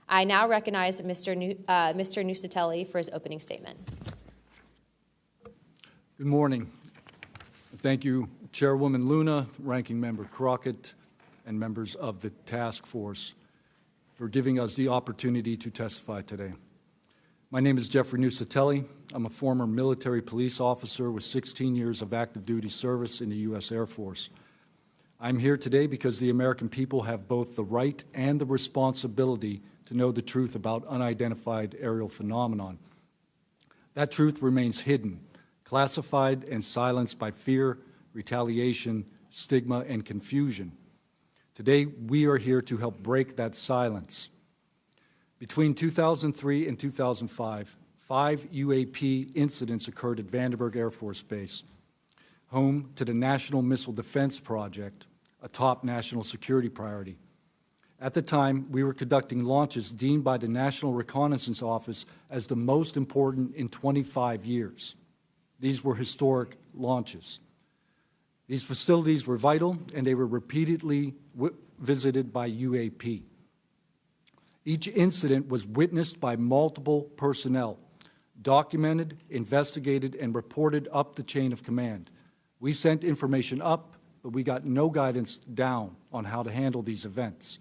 I now recognize Mr. Nuccetelli for his opening statement. Good morning. Thank you, Chairwoman Luna, Ranking Member Crockett, and members of the task force for giving us the opportunity to testify today. My name is Jeffrey Nuccetelli. I'm a former military police officer with 16 years of active duty service in the U.S. Air Force. I'm here today because the American people have both the right and the responsibility to know the truth about unidentified aerial phenomenon. That truth remains hidden, classified and silenced by fear, retaliation, stigma, and confusion. Today, we are here to help break that silence. Between 2003 and 2005, 5 UAP incidents occurred at Vandenberg Air Force Base, home to the National Missile Defense Project, a top national security priority. At the time, we were conducting launches deemed by the National Reconnaissance Office as the most important in 25 years. These were historic launches. These facilities were vital, and they were repeatedly visited by UAP. Each incident was witnessed by multiple personnel, documented, investigated, and reported up the chain of command. We sent information up, but we got no guidance down on how to handle these events.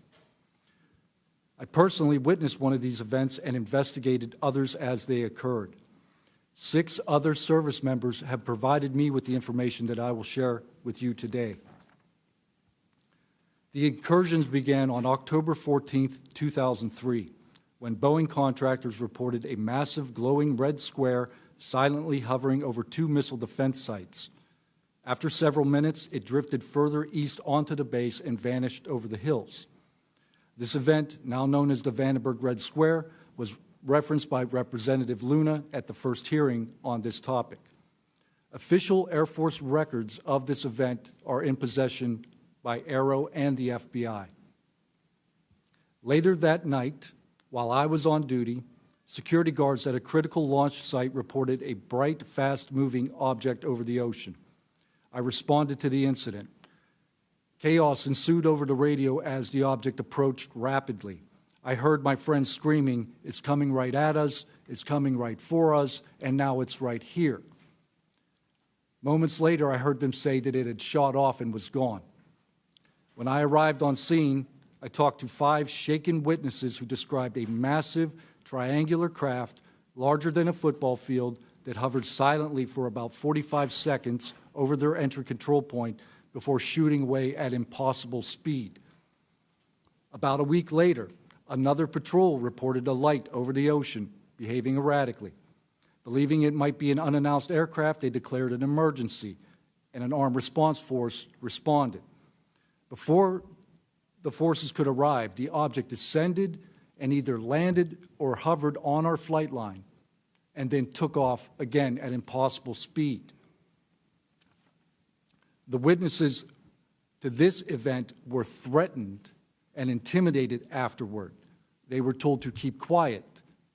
I personally witnessed one of these events and investigated others as they occurred. 6 other service members have provided me with the information that I will share with you today. The incursions began on October 14, 2003, when Boeing contractors reported a massive glowing red square silently hovering over 2 missile defense sites. After several minutes, it drifted further east onto the base and vanished over the hills. This event, now known as the Vandenberg Red Square, was referenced by Representative Luna at the first hearing on this topic. Official Air Force records of this event are in possession by Aero and the FBI. Later that night, while I was on duty, security guards at a critical launch site reported a bright, fast-moving object over the ocean. I responded to the incident. Chaos ensued over the radio as the object approached rapidly. I heard my friends screaming, "It's coming right at us, it's coming right for us, and now it's right here." Moments later, I heard them say that it had shot off and was gone. When I arrived on scene, I talked to 5 shaken witnesses who described a massive triangular craft larger than a football field that hovered silently for about 45 seconds over their entry control point before shooting away at impossible speed. About a week later, another patrol reported a light over the ocean behaving erratically. Believing it might be an unannounced aircraft, they declared an emergency, and an armed response force responded. Before the forces could arrive, the object descended and either landed or hovered on our flight line and then took off again at impossible speed. The witnesses to this event were threatened and intimidated afterward. They were told to keep quiet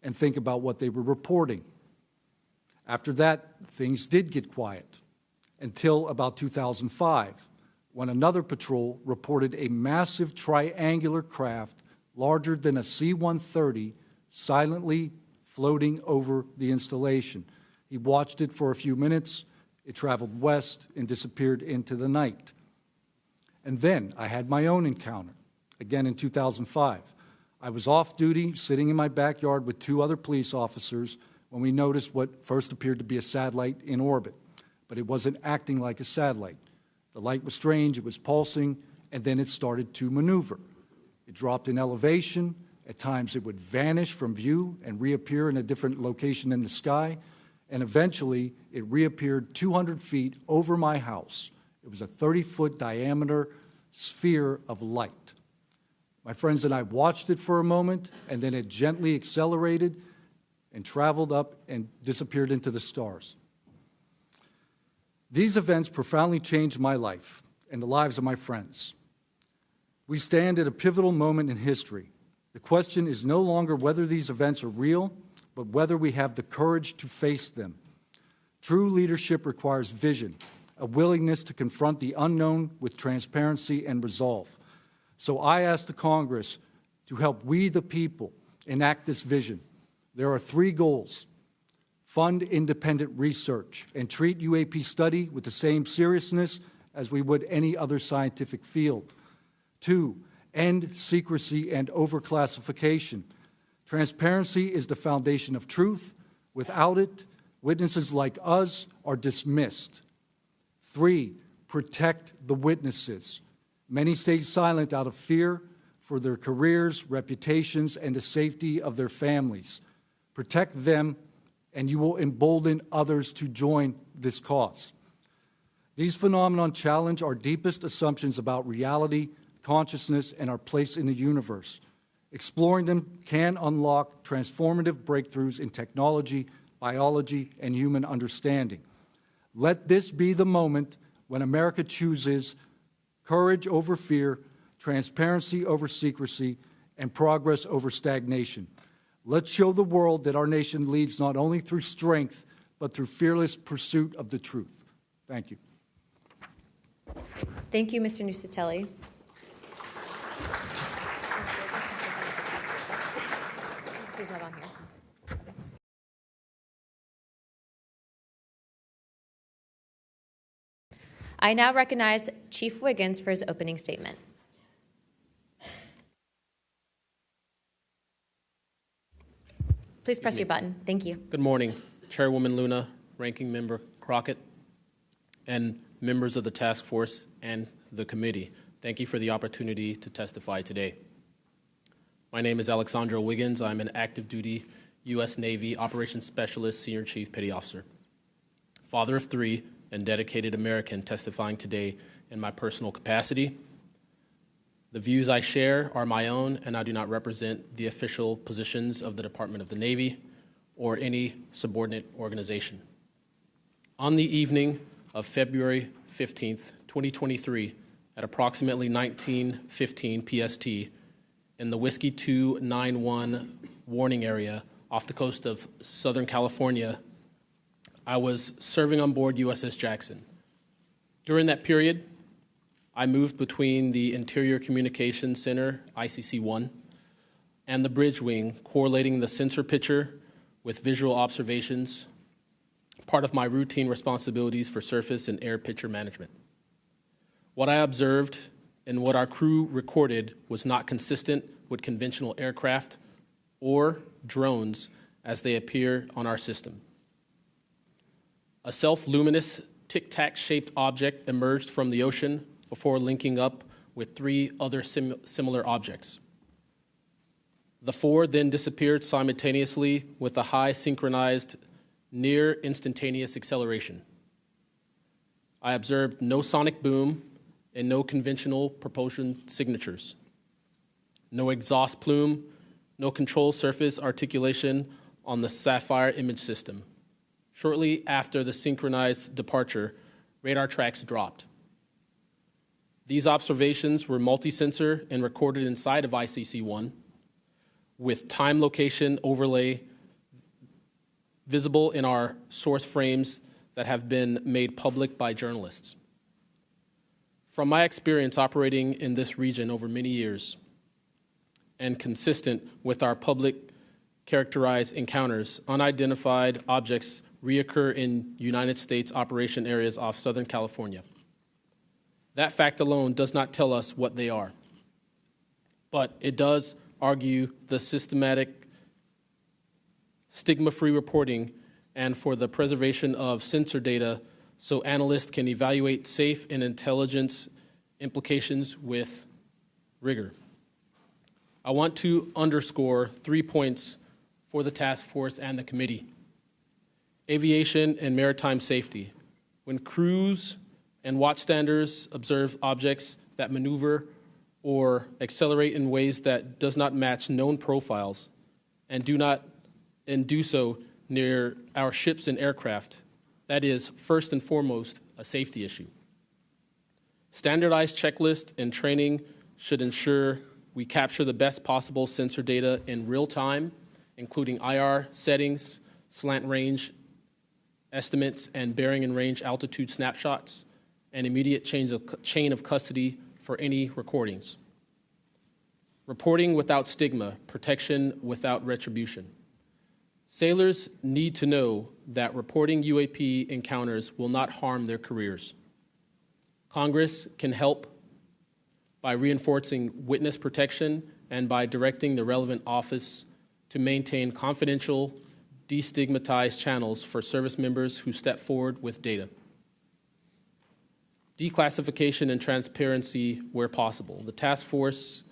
and think about what they were reporting. After that, things did get quiet until about 2005, when another patrol reported a massive triangular craft larger than a C-130 silently floating over the installation. He watched it for a few minutes. It traveled west and disappeared into the night. And then I had my own encounter, again in 2005. I was off duty, sitting in my backyard with 2 other police officers when we noticed what first appeared to be a satellite in orbit, but it wasn't acting like a satellite. The light was strange, it was pulsing, and then it started to maneuver. It dropped in elevation. At times it would vanish from view and reappear in a different location in the sky, and eventually it reappeared 200 feet over my house. It was a 30-foot diameter sphere of light. My friends and I watched it for a moment, and then it gently accelerated and traveled up and disappeared into the stars. These events profoundly changed my life and the lives of my friends. We stand at a pivotal moment in history. The question is no longer whether these events are real, but whether we have the courage to face them. True leadership requires vision, a willingness to confront the unknown with transparency and resolve. So I ask the Congress to help we, the people, enact this vision. There are 3 goals: fund independent research and treat UAP study with the same seriousness as we would any other scientific field. 2, end secrecy and overclassification. Transparency is the foundation of truth. Without it, witnesses like us are dismissed. 3, protect the witnesses. Many stay silent out of fear for their careers, reputations, and the safety of their families. Protect them, and you will embolden others to join this cause. These phenomena challenge our deepest assumptions about reality, consciousness, and our place in the universe. Exploring them can unlock transformative breakthroughs in technology, biology, and human understanding. Let this be the moment when America chooses courage over fear, transparency over secrecy, and progress over stagnation. Let's show the world that our nation leads not only through strength, but through fearless pursuit of the truth. Thank you. Thank you, Mr. Nuccetelli. He's not on here. I now recognize Chief Wiggins for his opening statement. Please press your button. Thank you. Good morning, Chairwoman Luna, Ranking Member Crockett, and members of the task force and the committee. Thank you for the opportunity to testify today. My name is Alexandro Wiggins. I'm an active duty U.S. Navy Operations Specialist, Senior Chief Petty Officer, father of 3, and dedicated American testifying today in my personal capacity. The views I share are my own, and I do not represent the official positions of the Department of the Navy or any subordinate organization. On the evening of February 15th, 2023, at approximately 19:15 PST, in the Whiskey 291 warning area off the coast of Southern California, I was serving on board USS Jackson. During that period, I moved between the Interior Communications Center, ICC-1, and the bridge wing, correlating the sensor picture with visual observations, part of my routine responsibilities for surface and air picture management. What I observed and what our crew recorded was not consistent with conventional aircraft or drones as they appear on our system. A self-luminous tic-tac-shaped object emerged from the ocean before linking up with 3 other similar objects. The 4 then disappeared simultaneously with a high synchronized, near instantaneous acceleration. I observed no sonic boom and no conventional propulsion signatures, no exhaust plume, no control surface articulation on the Sapphire image system. Shortly after the synchronized departure, radar tracks dropped. These observations were multi-sensor and recorded inside of ICC-1 with time location overlay visible in our source frames that have been made public by journalists. From my experience operating in this region over many years and consistent with our public characterized encounters, unidentified objects reoccur in United States operation areas off Southern California. That fact alone does not tell us what they are, but it does argue the systematic, stigma-free reporting and for the preservation of sensor data so analysts can evaluate safe and intelligence implications with rigor. I want to underscore 3 points for the task force and the committee. Aviation and maritime safety. When crews and watchstanders observe objects that maneuver or accelerate in ways that does not match known profiles and do so near our ships and aircraft, that is first and foremost a safety issue. Standardized checklists and training should ensure we capture the best possible sensor data in real time, including IR settings, slant range estimates, and bearing and range altitude snapshots, and immediate chain of custody for any recordings. reporting without stigma, protection without retribution. Sailors need to know that reporting UAP encounters will not harm their careers. Congress can help by reinforcing witness protection and by directing the relevant office to maintain confidential, destigmatized channels for service members who step forward with data. Declassification and transparency where possible. The task force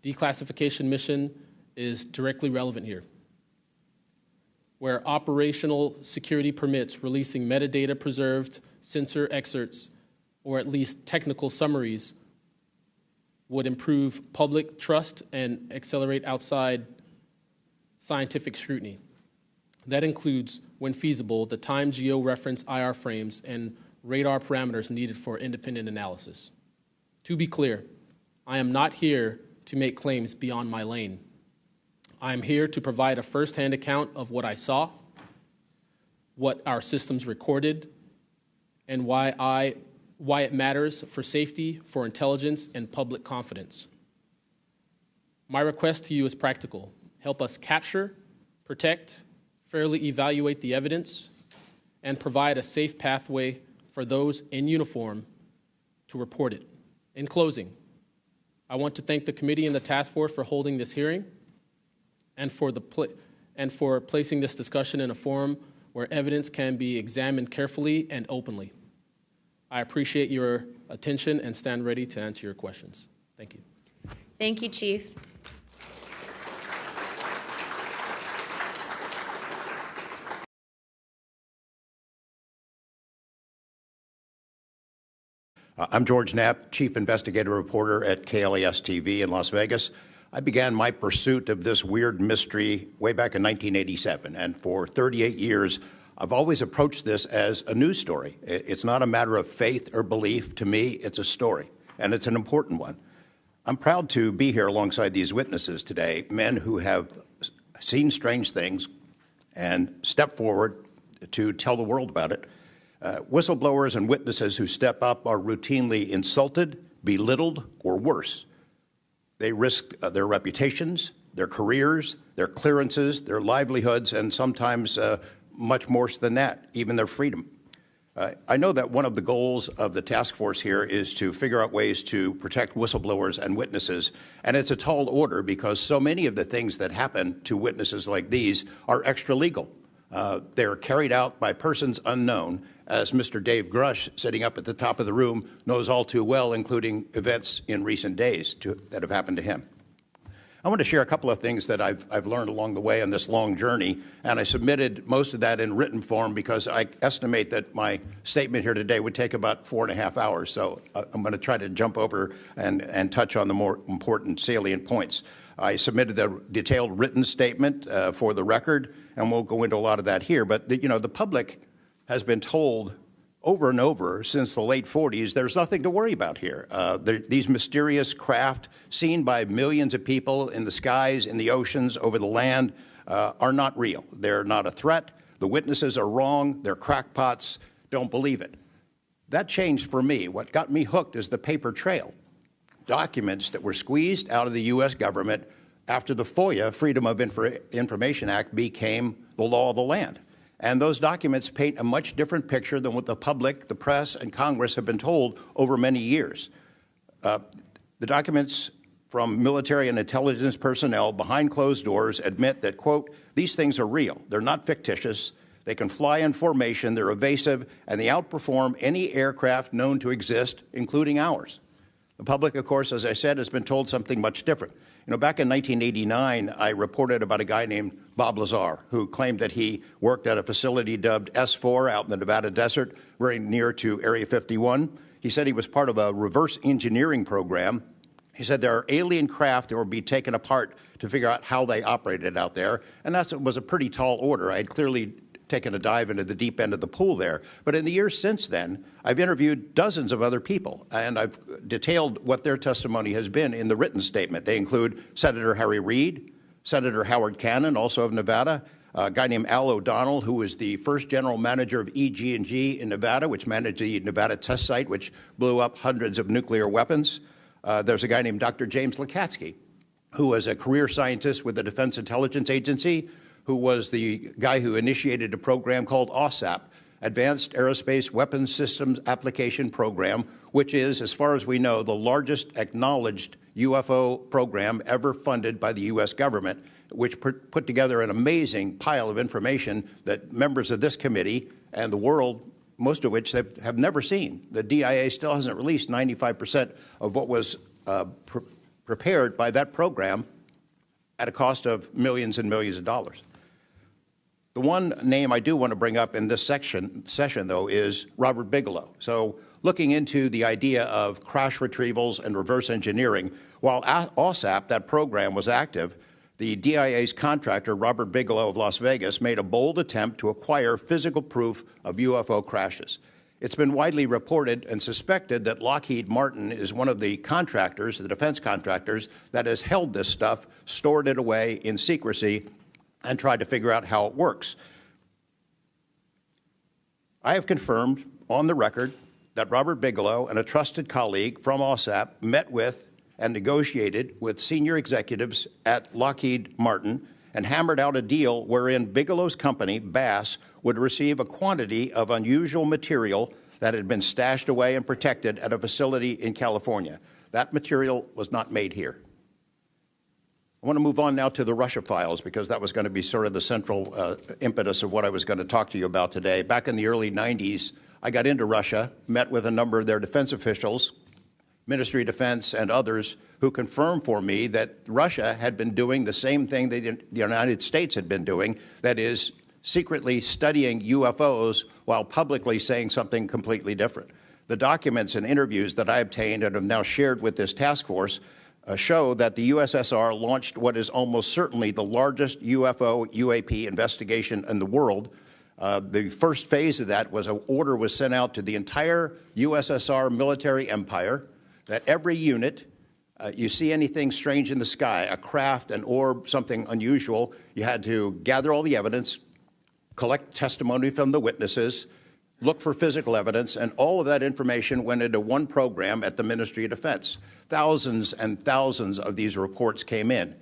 declassification mission is directly relevant here. Where operational security permits releasing metadata preserved sensor excerpts or at least technical summaries would improve public trust and accelerate outside scientific scrutiny. That includes, when feasible, the time geo-reference IR frames and radar parameters needed for independent analysis. To be clear, I am not here to make claims beyond my lane. I am here to provide a first-hand account of what I saw, what our systems recorded, and why it matters for safety, for intelligence, and public confidence. My request to you is practical. Help us capture, protect, fairly evaluate the evidence, and provide a safe pathway for those in uniform to report it. In closing, I want to thank the committee and the task force for holding this hearing and for placing this discussion in a forum where evidence can be examined carefully and openly. I appreciate your attention and stand ready to answer your questions. Thank you. Thank you, Chief. I'm George Knapp, Chief Investigative Reporter at KLAS TV in Las Vegas. I began my pursuit of this weird mystery way back in 1987, and for 38 years, I've always approached this as a news story. It's not a matter of faith or belief. To me, it's a story, and it's an important one. I'm proud to be here alongside these witnesses today, men who have seen strange things and stepped forward to tell the world about it. Whistleblowers and witnesses who step up are routinely insulted, belittled, or worse. They risk their reputations, their careers, their clearances, their livelihoods, and sometimes much more than that, even their freedom. I know that one of the goals of the task force here is to figure out ways to protect whistleblowers and witnesses, and it's a tall order because so many of the things that happen to witnesses like these are extra-legal. They're carried out by persons unknown, as Mr. Dave Grush, sitting up at the top of the room, knows all too well, including events in recent days that have happened to him. I want to share a couple of things that I've learned along the way on this long journey, and I submitted most of that in written form because I estimate that my statement here today would take about 4.5 hours, so I'm going to try to jump over and touch on the more important salient points. I submitted a detailed written statement for the record, and we'll go into a lot of that here, but the public has been told over and over since the late 40s, there's nothing to worry about here. These mysterious craft seen by millions of people in the skies, in the oceans, over the land are not real. They're not a threat. The witnesses are wrong. They're crackpots. Don't believe it. That changed for me. What got me hooked is the paper trail. Documents that were squeezed out of the U.S. government after the FOIA, Freedom of Information Act, became the law of the land. And those documents paint a much different picture than what the public, the press, and Congress have been told over many years. The documents from military and intelligence personnel behind closed doors admit that, quote, these things are real. They're not fictitious. They can fly in formation. They're evasive, and they outperform any aircraft known to exist, including ours. The public, of course, as I said, has been told something much different. Back in 1989, I reported about a guy named Bob Lazar, who claimed that he worked at a facility dubbed S4 out in the Nevada desert, very near to Area 51. He said he was part of a reverse engineering program. He said there are alien craft that will be taken apart to figure out how they operated out there, and that was a pretty tall order. I had clearly taken a dive into the deep end of the pool there. But in the years since then, I've interviewed dozens of other people, and I've detailed what their testimony has been in the written statement. They include Senator Harry Reid, Senator Howard Cannon, also of Nevada, a guy named Al O'Donnell, who was the first general manager of EG&G in Nevada, which managed the Nevada test site, which blew up hundreds of nuclear weapons. There's a guy named Dr. James Lukatsky, who was a career scientist with the Defense Intelligence Agency, who was the guy who initiated a program called AWSAP, Advanced Aerospace Weapons Systems Application Program, which is, as far as we know, the largest acknowledged UFO program ever funded by the U.S. government, which put together an amazing pile of information that members of this committee and the world, most of which have never seen. The DIA still hasn't released 95% of what was prepared by that program at a cost of millions and millions of dollars. The one name I do want to bring up in this session, though, is Robert Bigelow. So looking into the idea of crash retrievals and reverse engineering, while AWSAP, that program, was active, the DIA's contractor, Robert Bigelow of Las Vegas, made a bold attempt to acquire physical proof of UFO crashes. It's been widely reported and suspected that Lockheed Martin is one of the contractors, the defense contractors, that has held this stuff, stored it away in secrecy, and tried to figure out how it works. I have confirmed on the record that Robert Bigelow and a trusted colleague from AWSAP met with and negotiated with senior executives at Lockheed Martin and hammered out a deal wherein Bigelow's company, Bass, would receive a quantity of unusual material that had been stashed away and protected at a facility in California. That material was not made here. I want to move on now to the Russia files, because that was going to be sort of the central impetus of what I was going to talk to you about today. Back in the early 90s, I got into Russia, met with a number of their defense officials, Ministry of Defense and others, who confirmed for me that Russia had been doing the same thing that the United States had been doing, that is, secretly studying UFOs while publicly saying something completely different. The documents and interviews that I obtained and have now shared with this task force show that the USSR launched what is almost certainly the largest UFO UAP investigation in the world. The first phase of that was an order was sent out to the entire USSR military empire that every unit, you see anything strange in the sky, a craft, an orb, something unusual, you had to gather all the evidence, collect testimony from the witnesses, look for physical evidence, and all of that information went into one program at the Ministry of Defense. Thousands and thousands of these reports came in.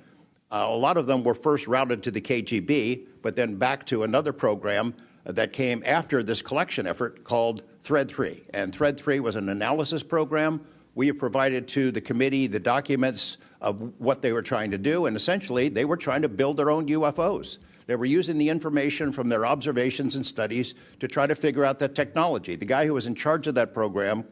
A lot of them were first routed to the KGB, but then back to another program that came after this collection effort called Thread 3. And Thread 3 was an analysis program. We have provided to the committee the documents of what they were trying to do, and essentially they were trying to build their own UFOs. They were using the information from their observations and studies to try to figure out that technology. The guy who was in charge of that program,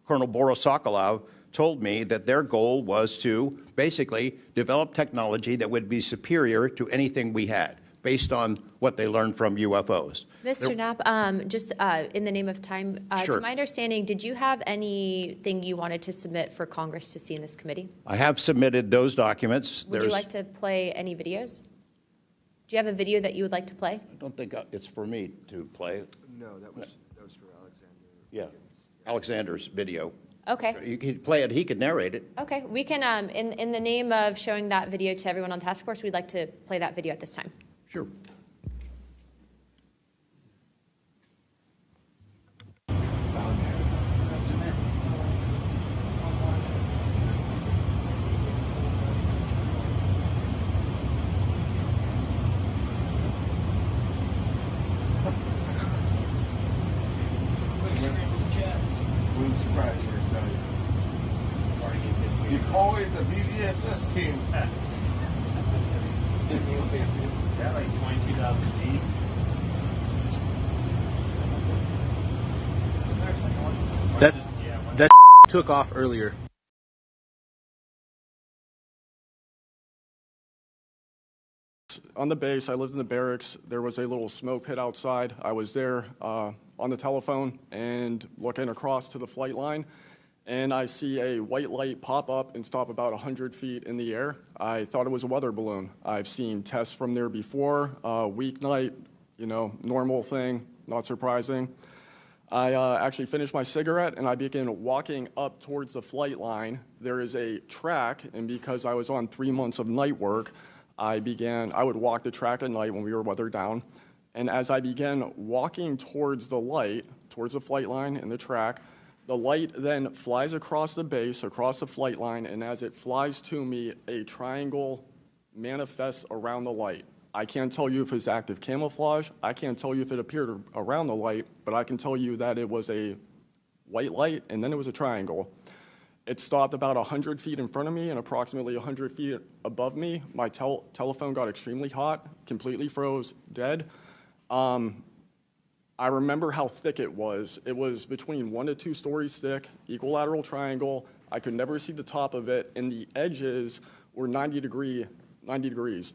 Colonel Boris Sokolov, told me that their goal was to basically develop technology that would be superior to anything we had, based on what they learned from UFOs. Mr. Knapp, just in the name of time, Sure. To my understanding, did you have anything you wanted to submit for Congress to see in this committee? I have submitted those documents. Would you like to play any videos? Do you have a video that you would like to play? I don't think it's for me to play. No, that was for Alexander. Yeah, Alexander's video. Okay. You could play it. He could narrate it. Okay. We can, in the name of showing that video to everyone on task force, we'd like to play that video at this time. Sure. Wouldn't surprise you, I tell you. You call it the VVSS team. Yeah, like 22,000 feet. That took off earlier. On the base, I lived in the barracks. There was a little smoke pit outside. I was there on the telephone and looking across to the flight line, and I see a white light pop up and stop about 100 feet in the air. I thought it was a weather balloon. I've seen tests from there before, weeknight, normal thing, not surprising. I actually finished my cigarette, and I began walking up towards the flight line. There is a track, and because I was on 3 months of night work, I would walk the track at night when we were weather down. And as I began walking towards the light, towards the flight line and the track, The light then flies across the base, across the flight line, and as it flies to me, a triangle manifests around the light. I can't tell you if it's active camouflage. I can't tell you if it appeared around the light, but I can tell you that it was a white light, and then it was a triangle. It stopped about 100 feet in front of me and approximately 100 feet above me. My telephone got extremely hot, completely froze, dead. I remember how thick it was. It was between 1 to 2 stories thick, equilateral triangle. I could never see the top of it, and the edges were 90 degrees.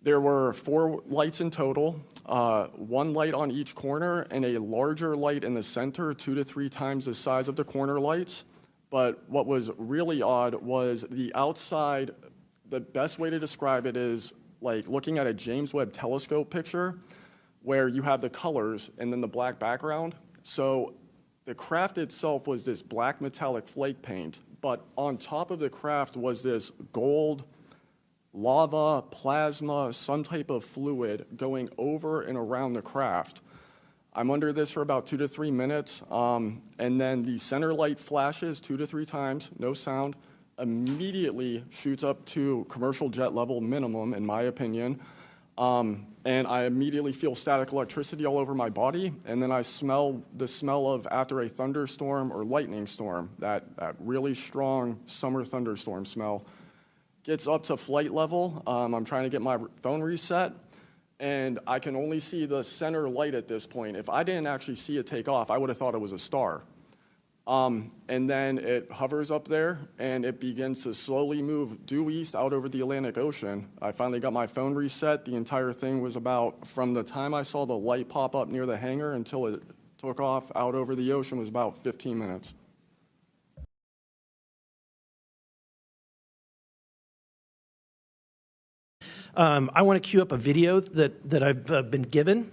There were 4 lights in total, 1 light on each corner, and a larger light in the center, 2 to 3 times the size of the corner lights. But what was really odd was the outside. The best way to describe it is like looking at a James Webb telescope picture, where you have the colors and then the black background. So the craft itself was this black metallic flake paint, but on top of the craft was this gold, lava, plasma, some type of fluid going over and around the craft. I'm under this for about 2 to 3 minutes, and then the center light flashes 2 to 3 times, no sound, immediately shoots up to commercial jet level minimum, in my opinion. And I immediately feel static electricity all over my body, and then I smell the smell of after a thunderstorm or lightning storm, that really strong summer thunderstorm smell. Gets up to flight level. I'm trying to get my phone reset, and I can only see the center light at this point. If I didn't actually see it take off, I would have thought it was a star. And then it hovers up there, and it begins to slowly move due east out over the Atlantic Ocean. I finally got my phone reset. The entire thing was about, from the time I saw the light pop up near the hangar until it took off out over the ocean, was about 15 minutes. I want to cue up a video that I've been given.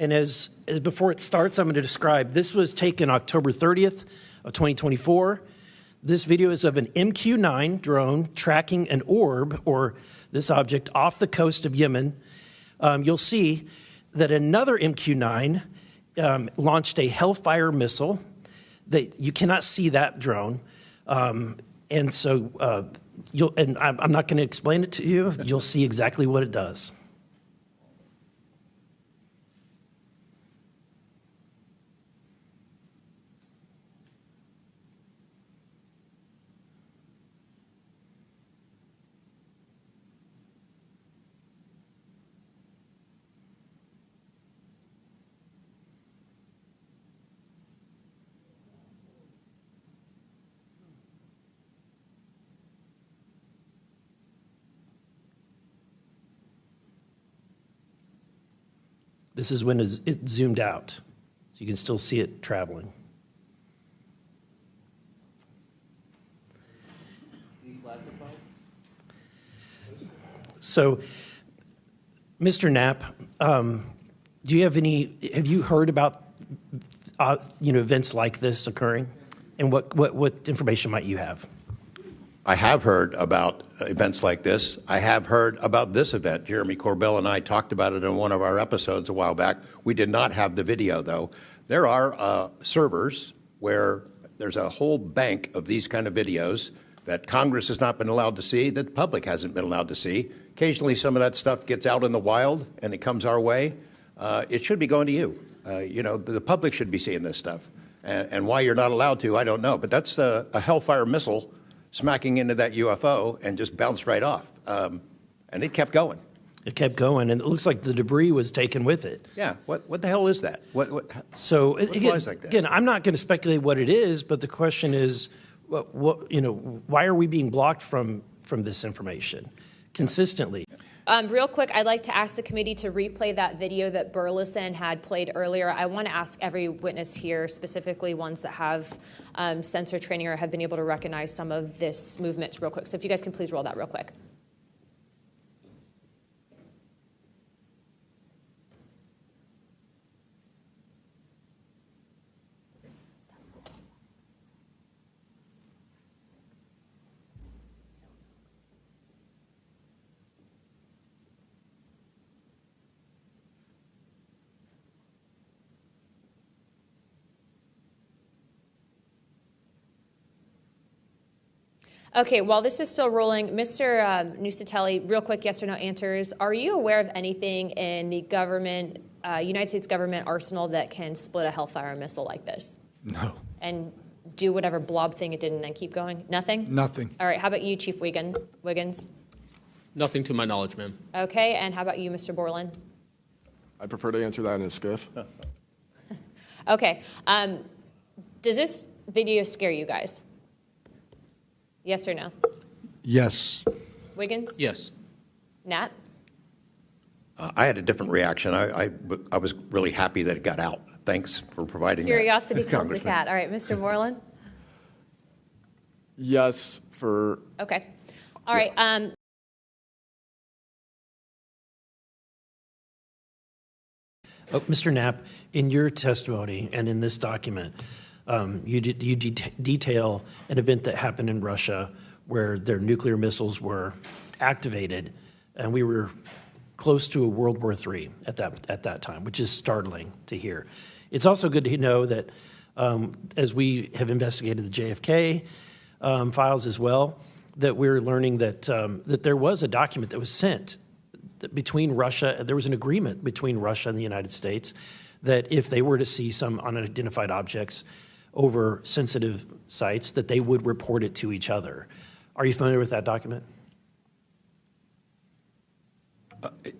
And as before it starts, I'm going to describe, this was taken October 30th of 2024. This video is of an MQ-9 drone tracking an orb, or this object, off the coast of Yemen. You'll see that another MQ-9 launched a Hellfire missile. That you cannot see that drone. And so I'm not going to explain it to you. You'll see exactly what it does. This is when it zoomed out, so you can still see it traveling. So, Mr. Knapp, have you heard about events like this occurring, and what information might you have? I have heard about events like this. I have heard about this event. Jeremy Corbell and I talked about it in one of our episodes a while back. We did not have the video, though. There are servers where there's a whole bank of these kind of videos that Congress has not been allowed to see, that the public hasn't been allowed to see. Occasionally, some of that stuff gets out in the wild, and it comes our way. It should be going to you. The public should be seeing this stuff. And why you're not allowed to, I don't know. But that's a Hellfire missile smacking into that UFO and just bounced right off. And it kept going. It kept going, and it looks like the debris was taken with it. Yeah, what the hell is that? What again, flies like that? Again, I'm not going to speculate what it is, but the question is, why are we being blocked from this information consistently? Real quick, I'd like to ask the committee to replay that video that Burleson had played earlier. I want to ask every witness here, specifically ones that have sensor training or have been able to recognize some of this movement, real quick. So if you guys can please roll that real quick. Okay, while this is still rolling, Mr. Nuccetelli, real quick yes or no answers. Are you aware of anything in the government, United States government arsenal that can split a Hellfire missile like this? No. And do whatever blob thing it did and then keep going? Nothing? Nothing. All right, how about you, Chief Wiggins? Nothing to my knowledge, ma'am. Okay, and how about you, Mr. Borland? I prefer to answer that in a skiff. Okay, does this video scare you guys? Yes or no? Yes. Wiggins? Yes. Nat? I had a different reaction. I was really happy that it got out. Thanks for providing Curiosity that, kills the Congressman. cat. All right, Mr. Borland? Yes, for Okay. All right. Mr. Knapp, in your testimony and in this document, you detail an event that happened in Russia where their nuclear missiles were activated, and we were close to a World War III at that time, which is startling to hear. It's also good to know that as we have investigated the JFK files as well, that we're learning that that there was a document that was sent between Russia. There was an agreement between Russia and the United States that if they were to see some unidentified objects over sensitive sites, that they would report it to each other. Are you familiar with that document?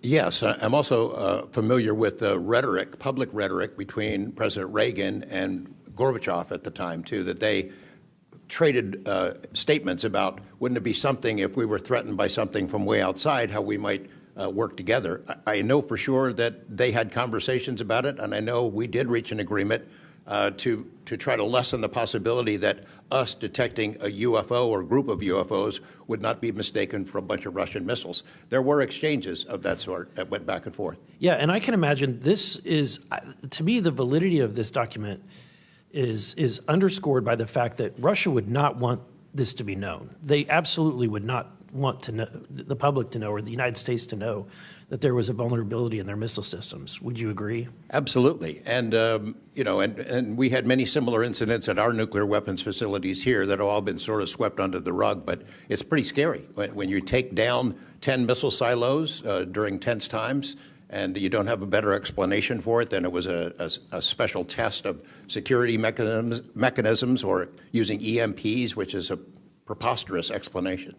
Yes, I'm also familiar with the rhetoric, public rhetoric between President Reagan and Gorbachev at the time, too, that they traded statements about wouldn't it be something if we were threatened by something from way outside, how we might work together. I know for sure that they had conversations about it, and I know we did reach an agreement to try to lessen the possibility that us detecting a UFO or group of UFOs would not be mistaken for a bunch of Russian missiles. There were exchanges of that sort that went back and forth. Yeah, and I can imagine this is, to me, the validity of this document is underscored by the fact that Russia would not want this to be known. They absolutely would not want to know, the public to know, or the United States to know that there was a vulnerability in their missile systems. Would you agree? Absolutely. And, you know, and we had many similar incidents at our nuclear weapons facilities here that have all been sort of swept under the rug. But it's pretty scary when you take down 10 missile silos during tense times and you don't have a better explanation for it than it was a special test of security mechanisms or using EMPs, which is a preposterous explanation.